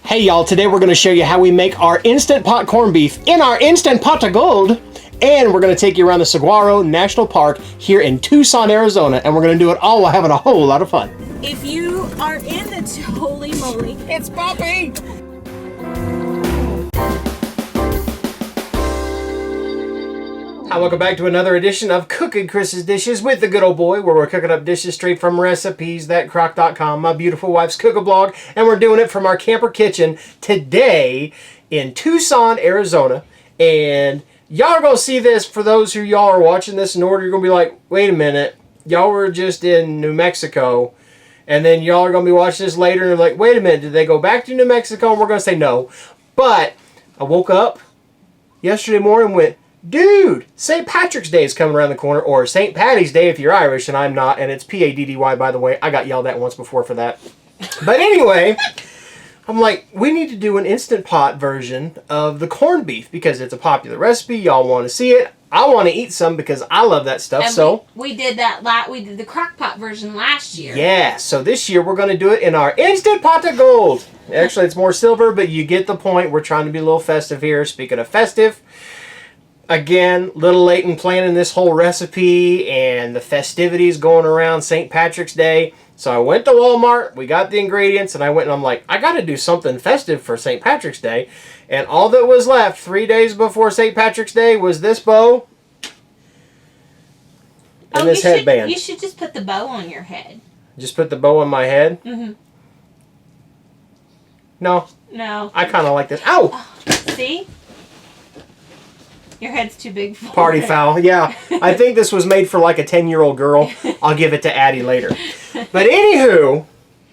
Hey y'all, today we're going to show you how we make our Instant Pot corned beef in our Instant Pot of Gold. And we're going to take you around the Saguaro National Park here in Tucson, Arizona. And we're going to do it all while having a whole lot of fun. If you are in the holy moly, It's Poppy! Hi, welcome back to another edition of Cooking Chris's Dishes with the good old boy, where we're cooking up dishes straight from recipes that Crock.com, my beautiful wife's cook-a-blog, and we're doing it from our camper kitchen today in Tucson, Arizona. And y'all are going to see this, for those who y'all are watching this in order, you're going to be like, wait a minute, y'all were just in New Mexico, and then y'all are going to be watching this later and they're like, wait a minute, did they go back to New Mexico? And we're going to say no. But I woke up yesterday morning and went, dude, St. Patrick's Day is coming around the corner, or St. Paddy's Day if you're Irish, and I'm not, and it's P-A-D-D-Y, by the way. I got yelled at once before for that. But anyway, I'm like, we need to do an Instant Pot version of the corned beef because it's a popular recipe. Y'all want to see it. I want to eat some because I love that stuff. and so we did we did the crock pot version last year. yeah, so this year we're going to do it in our Instant Pot of Gold. Actually, it's more silver, but you get the point. We're trying to be a little festive here. Speaking of festive, again, little late in planning this whole recipe and the festivities going around St. Patrick's Day. So I went to Walmart, we got the ingredients, and I went and I'm like, I got to do something festive for St. Patrick's Day. And all that was left 3 days before St. Patrick's Day was this bow and this headband. You should just put the bow on your head. Just put the bow on my head? Mm-hmm. No. No. I kind of like this. Ow! See? Your head's too big for Party it. foul. Yeah, I think this was made for like a 10-year-old girl. I'll give it to Addie later. But anywho,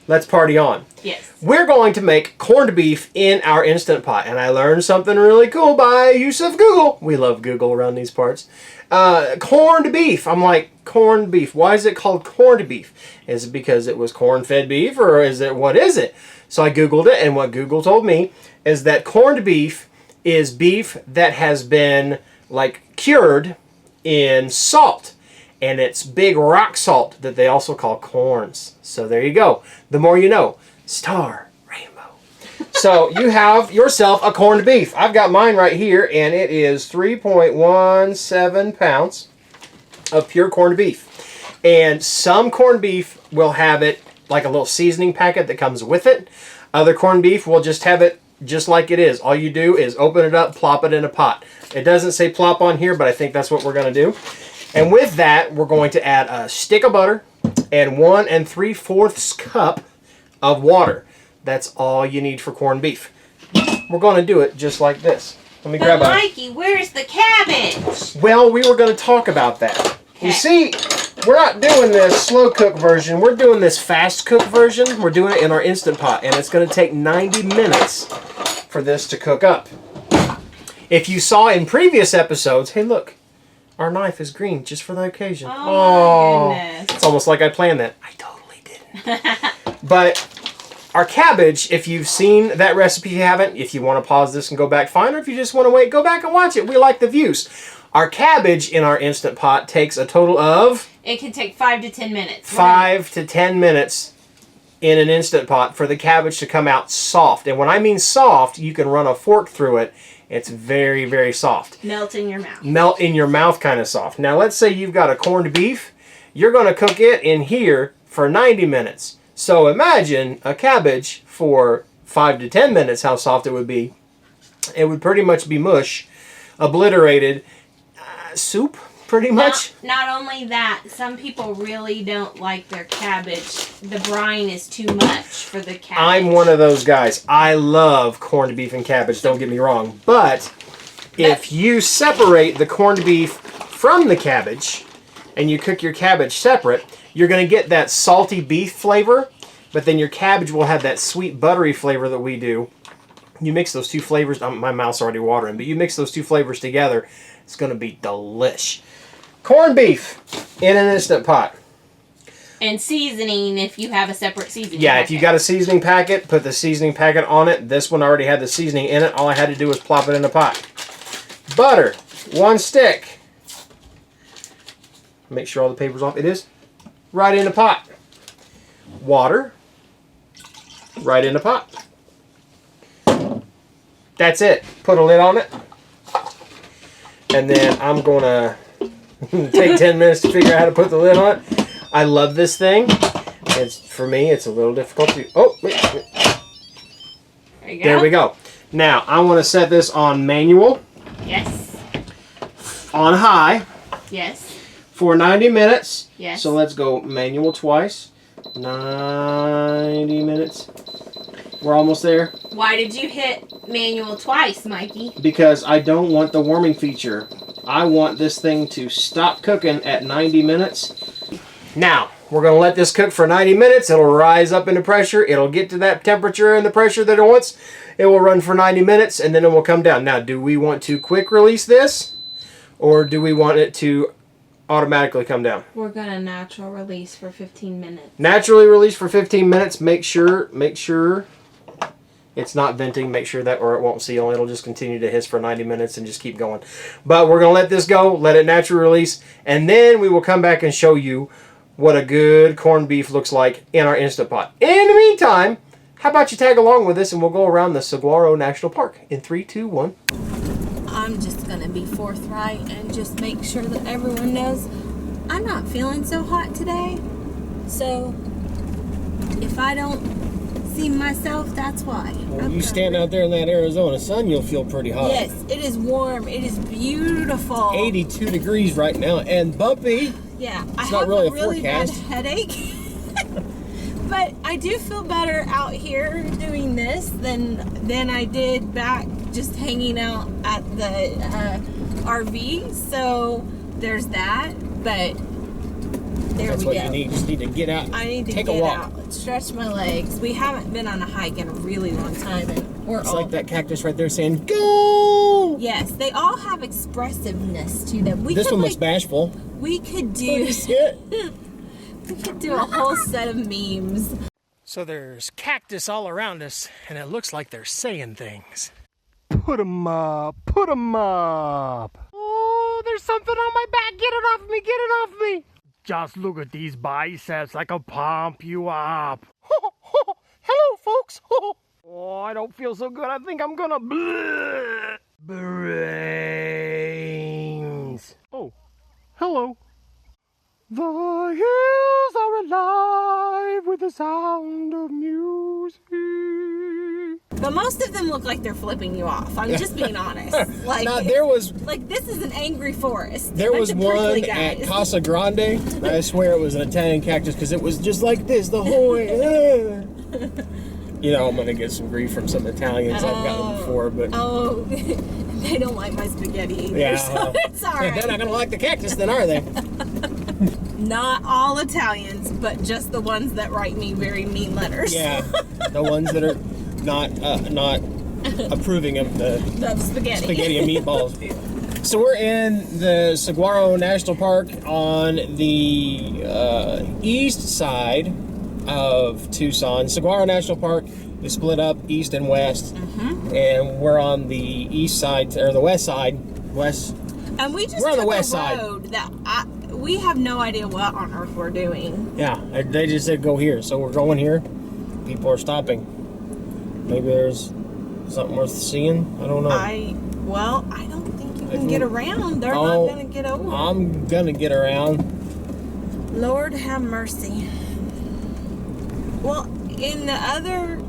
let's party on. Yes. We're going to make corned beef in our Instant Pot. And I learned something really cool by use of Google. We love Google around these parts. Corned beef. I'm like, corned beef. Why is it called corned beef? Is it because it was corn-fed beef, or is it, what is it? So I Googled it, and what Google told me is that corned beef is beef that has been like cured in salt, and it's big rock salt that they also call corns. So there you go. The more you know. Star rainbow. So you have yourself a corned beef. I've got mine right here, and it is 3.17 pounds of pure corned beef. And some corned beef will have it like a little seasoning packet that comes with it. Other corned beef will just have it just like it is. All you do is open it up, plop it in a pot. It doesn't say plop on here, but I think that's what we're going to do. And with that, we're going to add a stick of butter and 1 3/4 cup of water. That's all you need for corned beef. We're going to do it just like this. Let me grab But a... Mikey, where's the cabbage? Well, we were going to talk about that. You see, we're not doing this slow cook version. We're doing this fast cook version. We're doing it in our Instant Pot, and it's going to take 90 minutes for this to cook up. If you saw in previous episodes, hey look, our knife is green just for the occasion. Oh my goodness. It's almost like I planned that. I totally didn't. But our cabbage, if you've seen that recipe, if you haven't, if you want to pause this and go back, fine. Or if you just want to wait, go back and watch it. We like the views. Our cabbage in our Instant Pot takes a total of... It can take 5 to 10 minutes. 5 to 10 minutes in an Instant Pot for the cabbage to come out soft. And when I mean soft, you can run a fork through it. It's very, very soft. Melt in your mouth. Melt in your mouth kind of soft. Now let's say you've got a corned beef. You're going to cook it in here for 90 minutes. So imagine a cabbage for 5 to 10 minutes, how soft it would be. It would pretty much be mush, obliterated. Soup, pretty much. Not only that, some people really don't like their cabbage. The brine is too much for the cabbage. I'm one of those guys. I love corned beef and cabbage, don't get me wrong. But if you separate the corned beef from the cabbage and you cook your cabbage separate, you're going to get that salty beef flavor, but then your cabbage will have that sweet buttery flavor that we do. You mix those two flavors, my mouth's already watering, but you mix those two flavors together, it's going to be delish. Corned beef in an Instant Pot. And seasoning if you have a separate seasoning Yeah, packet. if you got a seasoning packet, put the seasoning packet on it. This one already had the seasoning in it. All I had to do was plop it in the pot. Butter, 1 stick. Make sure all the paper's off. It is. Right in the pot. Water. Right in the pot. that's it. Put a lid on it. And then I'm going to take 10 minutes to figure out how to put the lid on it. I love this thing. For me, it's a little difficult to... Oh, wait. There you go. There we go. Now, I want to set this on manual. Yes. On high. Yes. For 90 minutes. Yes. So let's go manual twice. 90 minutes. We're almost there. Why did you hit manual twice, Mikey? Because I don't want the warming feature. I want this thing to stop cooking at 90 minutes. Now, we're going to let this cook for 90 minutes. It'll rise up into pressure. It'll get to that temperature and the pressure that it wants. It will run for 90 minutes and then it will come down. Now, do we want to quick release this? Or do we want it to automatically come down? We're going to natural release for 15 minutes. Naturally release for 15 minutes. Make sure it's not venting. Make sure that, or it won't seal. It'll just continue to hiss for 90 minutes and just keep going. But we're going to let this go, let it naturally release, and then we will come back and show you what a good corned beef looks like in our Instant Pot. In the meantime, how about you tag along with us and we'll go around the Saguaro National Park in 3, 2, 1. I'm just going to be forthright and just make sure that everyone knows I'm not feeling so hot today. So if I don't see myself, that's why. When you stand out there in that Arizona sun, you'll feel pretty hot. Yes, it is warm. It is beautiful. 82 degrees right now and bumpy. Yeah, It's not really a bad forecast. headache. But I do feel better out here doing this than I did back just hanging out at the RV. So there's that. But there That's we what go. you need. You just need to get out. I need to take get a walk. out, stretch my legs. We haven't been on a hike in a really long time, and we're It's all like that cactus right there saying, "Go!" Yes, they all have expressiveness to them. This one looks bashful. We could do. You see it? We could do a whole set of memes. So there's cactus all around us, and it looks like they're saying things. Put 'em up, put 'em up. Oh, there's something on my back. Get it off me, get it off me. Just look at these biceps. I can pump you up. Hello, folks. Oh, I don't feel so good. I think I'm gonna brains. Oh, hello. The hills are alive with the sound of music. But most of them look like they're flipping you off. I'm just being honest. Like, now there was this is an angry forest. there was Bunch of prickly one at guys. Casa Grande. I swear it was an Italian cactus because it was just like this the whole way. You know, I'm gonna get some grief from some Italians I've gotten before, but they don't like my spaghetti either. yeah, So it's all right. They're not gonna like the cactus, then, are they? Not all Italians, but just the ones that write me very mean letters. Yeah, the ones that are not approving of the spaghetti and meatballs. So we're in the Saguaro National Park on the east side of Tucson. Saguaro National Park is split up east and west, and we're on the east side, or the west side. And we just we're on the took west a side. road that we have no idea what on earth we're doing. Yeah, they just said go here, so we're going here. People are stopping. Maybe there's something worth seeing. I don't know. I don't think you can get around. They're not gonna get over. I'm gonna get around. Lord have mercy. Well, in the other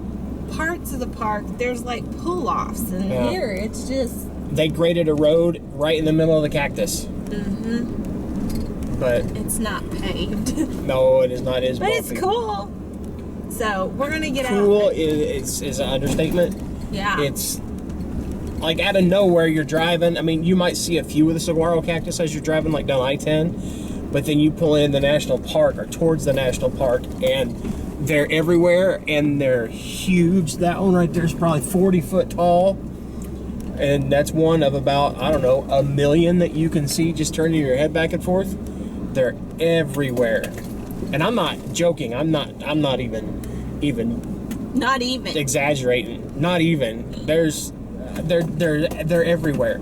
parts of the park, there's like pull-offs, and here it's just. They graded a road right in the middle of the cactus. But it's not paved. No, it is not. It is but bumpy. It's cool. So we're gonna get out. Cool is an understatement. Yeah. It's like out of nowhere you're driving. I mean, you might see a few of the saguaro cactus as you're driving like down I-10, but then you pull in the national park or towards the national park, and they're everywhere and they're huge. That one right there is probably 40 foot tall. And that's one of about, I don't know, 1 million that you can see just turning your head back and forth. They're everywhere. And I'm not joking. I'm not even not even exaggerating. Not even. They're everywhere.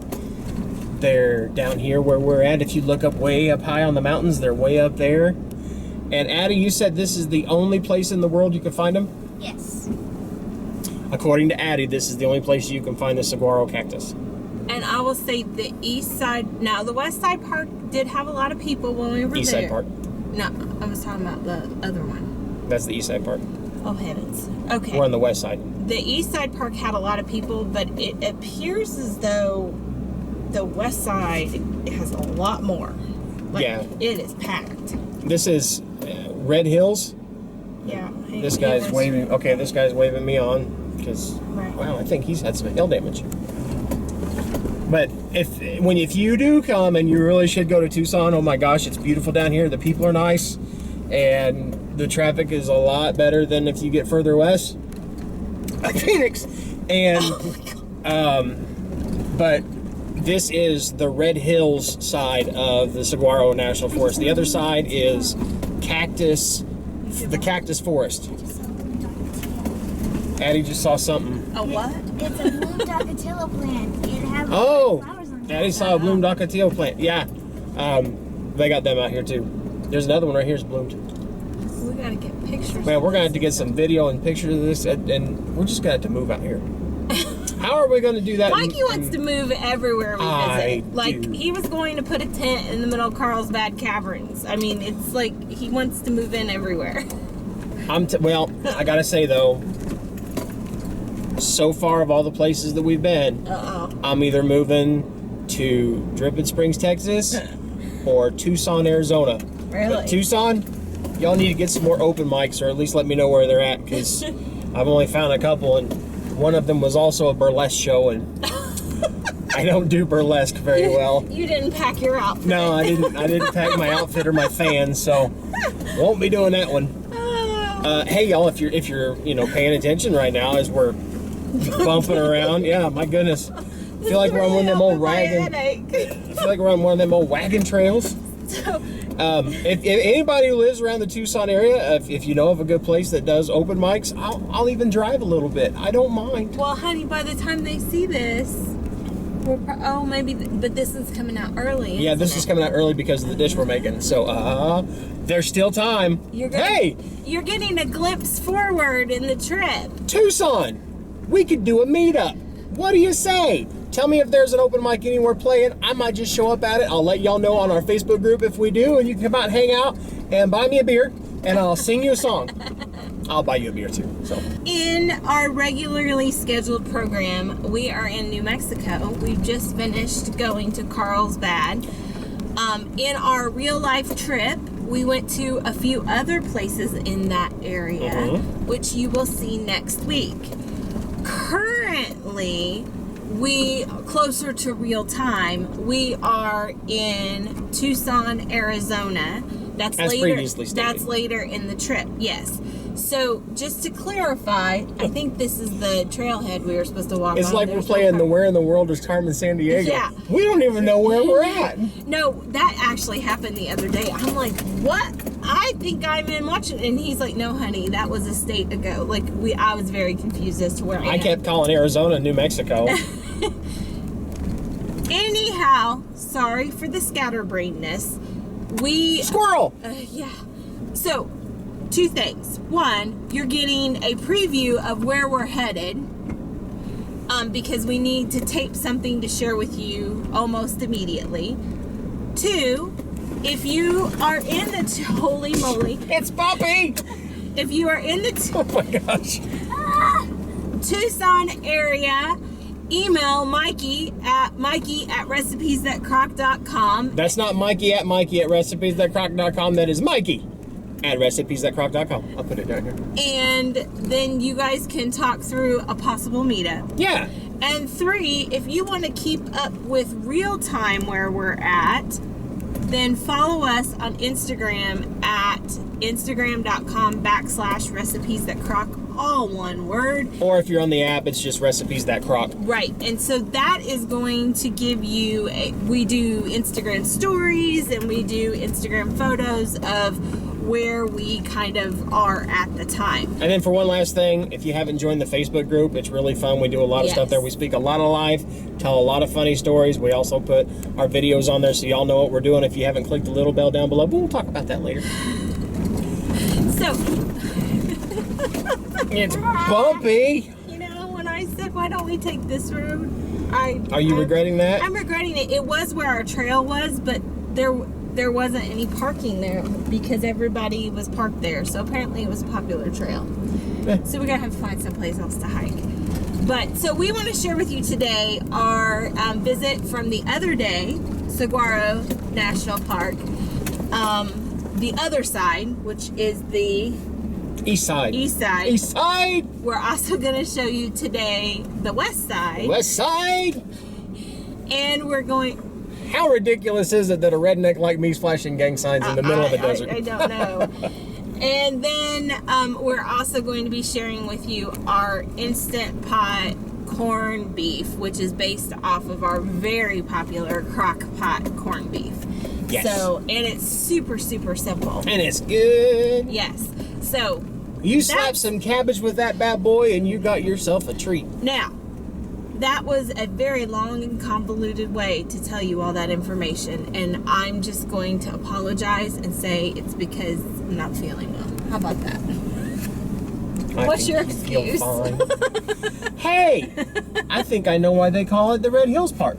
They're down here where we're at. If you look up way up high on the mountains, they're way up there. And Addie, you said this is the only place in the world you can find them? Yes. according to Addie, this is the only place you can find the saguaro cactus. And I will say the east side, now the west side park did have a lot of people when we were East there. side park. No, I was talking about the other one. That's the east side park. Oh heavens. Okay. We're on the west side. The east side park had a lot of people, but it appears as though the west side has a lot more. Like, Yeah. It is packed. This is Red Hills. Yeah. This guy's waving. Okay, this guy's waving me on because Right. wow, I think he's had some hail damage. But if you do come, and you really should go to Tucson, oh my gosh, it's beautiful down here. The people are nice, and the traffic is a lot better than if you get further west, like Phoenix. And but this is the Red Hills side of the Saguaro National Forest. The other side is cactus, the cactus forest. Addie just saw something. A what? It's a blue dacatillo plant. It has Oh, flowers on Addie saw a bloomed dacatillo plant. Yeah, they got them out here too. There's another one right here that's bloomed. We gotta get pictures. Man, we're gonna have to get some video and pictures of this, and we're just gonna have to move out here. How are we gonna do that? Mikey wants to move everywhere we I visit. Like, do. he was going to put a tent in the middle of Carlsbad Caverns. I mean, it's like he wants to move in everywhere. Well, I gotta say though, so far of all the places that we've been, I'm either moving to Dripping Springs, Texas, or Tucson, Arizona. Really? But Tucson, y'all need to get some more open mics, or at least let me know where they're at, because I've only found a couple, and one of them was also a burlesque show, and I don't do burlesque very well. You didn't pack your outfit. No, I didn't pack my outfit or my fans, so won't be doing that one. Hey y'all, if you're paying attention right now as we're bumping around, yeah, my goodness, I feel like we're on one of them old wagon. I feel like we're on one of them old wagon trails. If anybody who lives around the Tucson area, if you know of a good place that does open mics, I'll even drive a little bit. I don't mind. Well, honey, by the time they see this, but this is coming out early. Yeah, this is coming out early because of the dish we're making. So, there's still time. You're getting a glimpse forward in the trip. Tucson, we could do a meetup. What do you say? Tell me if there's an open mic anywhere playing. I might just show up at it. I'll let y'all know on our Facebook group if we do, and you can come out and hang out and buy me a beer, and I'll sing you a song. I'll buy you a beer too. So, in our regularly scheduled program, we are in New Mexico. We've just finished going to Carlsbad. In our real life trip, we went to a few other places in that area, which you will see next week. Currently, closer to real time, we are in Tucson, Arizona. That's as later. Previously stated. That's later in the trip. Yes. So just to clarify, I think this is the trailhead we were supposed to walk on. It's like we're playing the Where in the World is Carmen Sandiego. Yeah. We don't even know where we're at. No, that actually happened the other day. I'm like, what? I think I'm in watching, and he's like, no, honey, that was a state ago. Like I was very confused as to where I am. kept calling Arizona New Mexico. Anyhow, sorry for the scatterbrainness. Squirrel. Yeah. So, two things. One, you're getting a preview of where we're headed, because we need to tape something to share with you almost immediately. Two, if you are in the holy moly, It's Poppy. if you are in the Oh my gosh. Tucson area, email Mikey at recipes@crock.com. That's not Mikey at recipes.crock.com. That is Mikey at recipes.crock.com. I'll put it down here. And then you guys can talk through a possible meetup. Yeah. And three, if you want to keep up with real time where we're at, then follow us on Instagram at instagram.com/recipes.crock, all one word. Or if you're on the app, it's just recipes.crock. Right, and so that is going to give you, we do Instagram stories and we do Instagram photos of where we kind of are at the time. And then for one last thing, if you haven't joined the Facebook group, it's really fun. We do a lot of stuff there. We speak a lot of live, tell a lot of funny stories. We also put our videos on there so y'all know what we're doing. If you haven't clicked the little bell down below, we'll talk about that later. So, It's bumpy. you know, I said, why don't we take this road? Are you regretting that? I'm regretting it. It was where our trail was, but there wasn't any parking there because everybody was parked there. So apparently it was a popular trail. So we're gonna have to find someplace else to hike. But so we want to share with you today our visit from the other day, Saguaro National Park. The other side, which is the East side. East side. East side. We're also going to show you today the west side. West side. And we're going... How ridiculous is it that a redneck like me is flashing gang signs in the middle of the desert? I don't know. And then we're also going to be sharing with you our Instant Pot corned beef, which is based off of our very popular crock pot corned beef. Yes. So, and it's super, super simple. And it's good. Yes. So, you slap some cabbage with that bad boy and you got yourself a treat. Now, that was a very long and convoluted way to tell you all that information. And I'm just going to apologize and say it's because I'm not feeling well. How about that? What's your excuse? Fine. Hey, I think I know why they call it the Red Hills Park.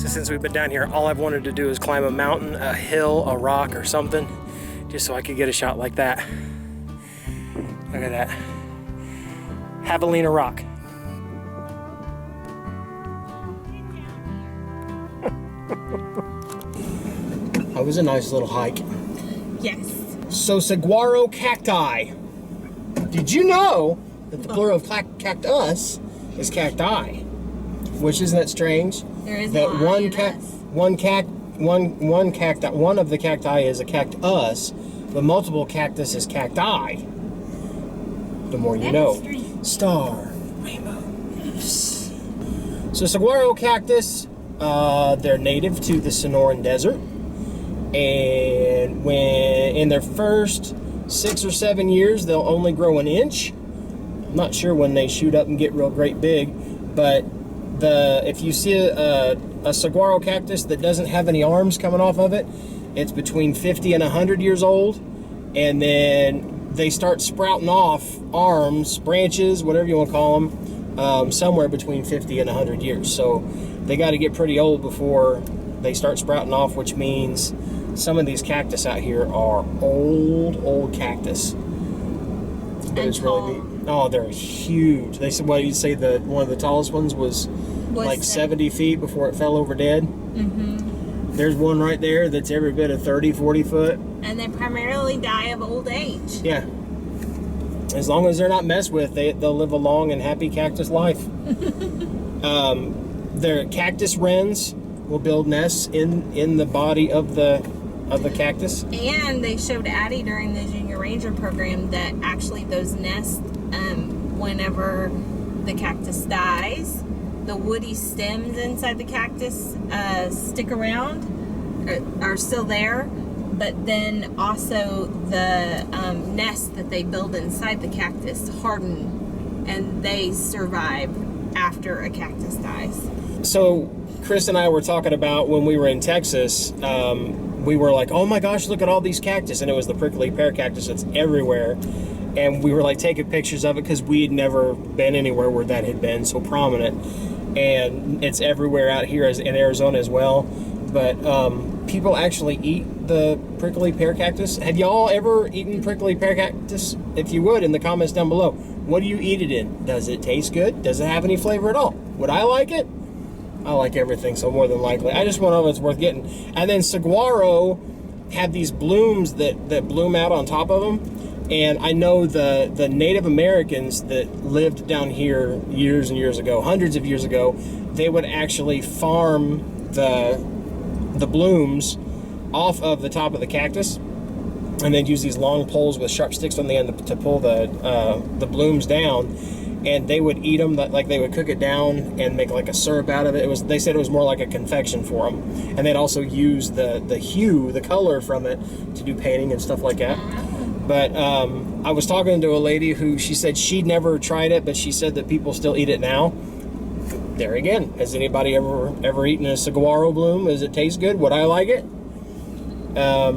Since we've been down here, all I've wanted to do is climb a mountain, a hill, a rock, or something, just so I could get a shot like that. Look at that. Javelina Rock. That was a nice little hike. Yes. So, Saguaro Cacti. Did you know that the plural of cactus is cacti? Which isn't that strange? There is that one of the cacti is a cactus, but multiple cactus is cacti. The more you know. Star, rainbow. So saguaro cactus, they're native to the Sonoran Desert, and when in their first 6 or 7 years, they'll only grow an inch. I'm not sure when they shoot up and get real great big, but if you see a saguaro cactus that doesn't have any arms coming off of it, it's between 50 and 100 years old, and then they start sprouting off arms, branches, whatever you want to call them, somewhere between 50 and 100 years. So they got to get pretty old before they start sprouting off, which means some of these cactus out here are old cactus. But it's really neat. Oh, they're huge. They said, well, you'd say that one of the tallest ones was like 70 feet before it fell over dead. Mm-hmm. There's one right there that's every bit of 30, 40 foot. And they primarily die of old age. Yeah. As long as they're not messed with, they'll live a long and happy cactus life. Their cactus wrens will build nests in the body of the cactus. And they showed Addie during the Junior Ranger program that actually those nests, whenever the cactus dies, the woody stems inside the cactus stick around, are still there, but then also the nests that they build inside the cactus harden and they survive after a cactus dies. So Cris and I were talking about when we were in Texas, we were like, oh my gosh, look at all these cactus, and it was the prickly pear cactus that's everywhere. And we were like taking pictures of it because we had never been anywhere where that had been so prominent. And it's everywhere out here in Arizona as well. But people actually eat the prickly pear cactus. Have y'all ever eaten prickly pear cactus? If you would, in the comments down below. What do you eat it in? Does it taste good? Does it have any flavor at all? Would I like it? I like everything, so more than likely. I just want to know if it's worth getting. And then saguaro have these blooms that bloom out on top of them. And I know the Native Americans that lived down here years and years ago, hundreds of years ago, they would actually farm the blooms off of the top of the cactus, and they'd use these long poles with sharp sticks on the end to pull the blooms down, and they would eat them. Like they would cook it down and make like a syrup out of it. They said it was more like a confection for them, and they'd also use the hue, the color from it, to do painting and stuff like that. But I was talking to a lady who she said she'd never tried it, but she said that people still eat it now. There again, has anybody ever eaten a saguaro bloom? Does it taste good? Would I like it? I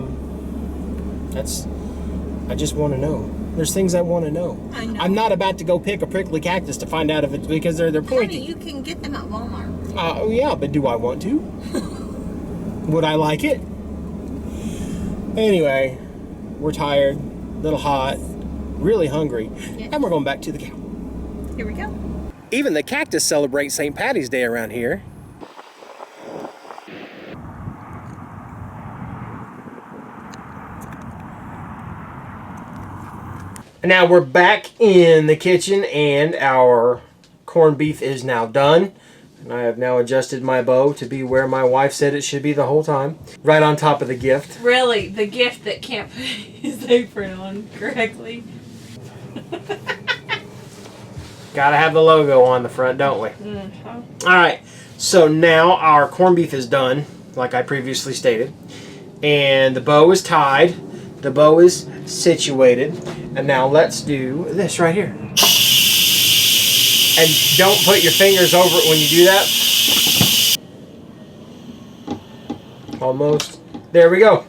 just want to know. There's things I want to know. I know. I'm not about to go pick a prickly cactus to find out if it's because they're pointy. Honey, you can get them at Walmart. Oh yeah, but do I want to? Would I like it? Anyway, we're tired, a little hot, really hungry, and we're going back to the cow. Here we go. Even the cactus celebrates St. Paddy's Day around here. And now we're back in the kitchen, and our corned beef is now done. And I have now adjusted my bow to be where my wife said it should be the whole time. Right on top of the gift. Really, the gift that can't put his apron on correctly. Gotta have the logo on the front, don't we? Mm-hmm. Alright, so now our corned beef is done, like I previously stated. And the bow is tied. The bow is situated. And now let's do this right here. And don't put your fingers over it when you do that. Almost. There we go.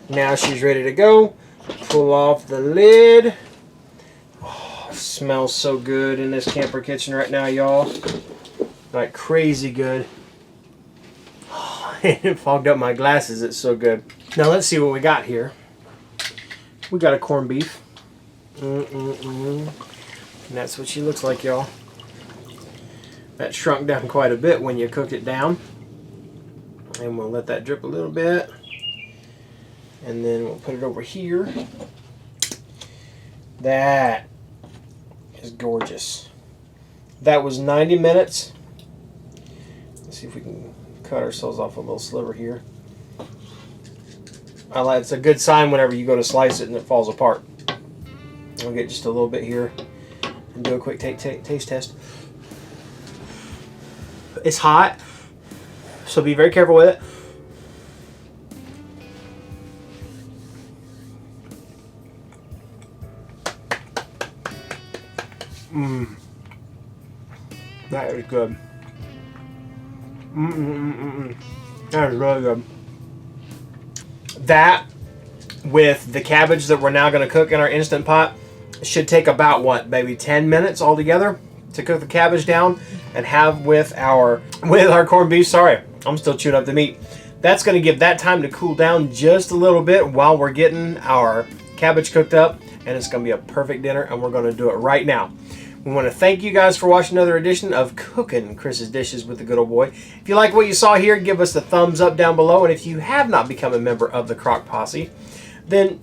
Now she's ready to go. Pull off the lid. Oh, smells so good in this camper kitchen right now, y'all. Like crazy good. Oh, it fogged up my glasses. It's so good. Now let's see what we got here. We got a corned beef. And that's what she looks like, y'all. That shrunk down quite a bit when you cook it down. And we'll let that drip a little bit. And then we'll put it over here. That is gorgeous. That was 90 minutes. Let's see if we can cut ourselves off a little sliver here. It's a good sign whenever you go to slice it and it falls apart. I'll get just a little bit here and do a quick taste test. It's hot, so be very careful with it. That is good. That is really good. That, with the cabbage that we're now going to cook in our Instant Pot, should take about, what, maybe 10 minutes altogether to cook the cabbage down and have with our corned beef. Sorry, I'm still chewing up the meat. That's going to give that time to cool down just a little bit while we're getting our cabbage cooked up, and it's going to be a perfect dinner, and we're going to do it right now. We want to thank you guys for watching another edition of Cooking Chris's Dishes with the Good Old Boy. If you like what you saw here, give us a thumbs up down below. And if you have not become a member of the Crock Posse, then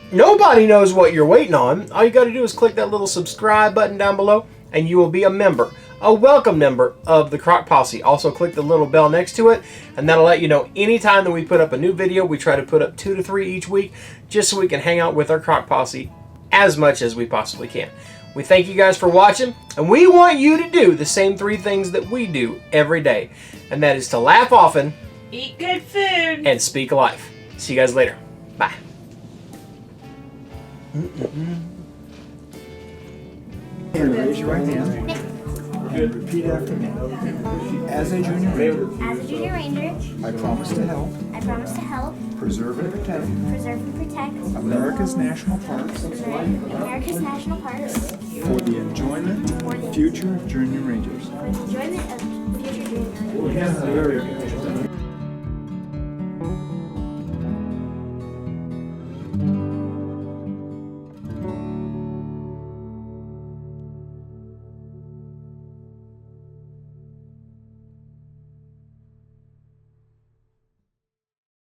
nobody knows what you're waiting on. All you got to do is click that little subscribe button down below, and you will be a member, a welcome member of the Crock Posse. Also click the little bell next to it, and that'll let you know anytime that we put up a new video. We try to put up 2 to 3 each week, just so we can hang out with our Crock Posse as much as we possibly can. We thank you guys for watching, and we want you to do the same 3 things that we do every day, and that is to laugh often, eat good food, and speak life. See you guys later. Bye. Raise your right hand. And repeat after me. As a junior ranger, As a junior ranger, I promise to help, I promise to help, preserve and protect preserve and protect America's national parks America's national parks for the enjoyment of future junior rangers. for the enjoyment of future junior rangers. Very good.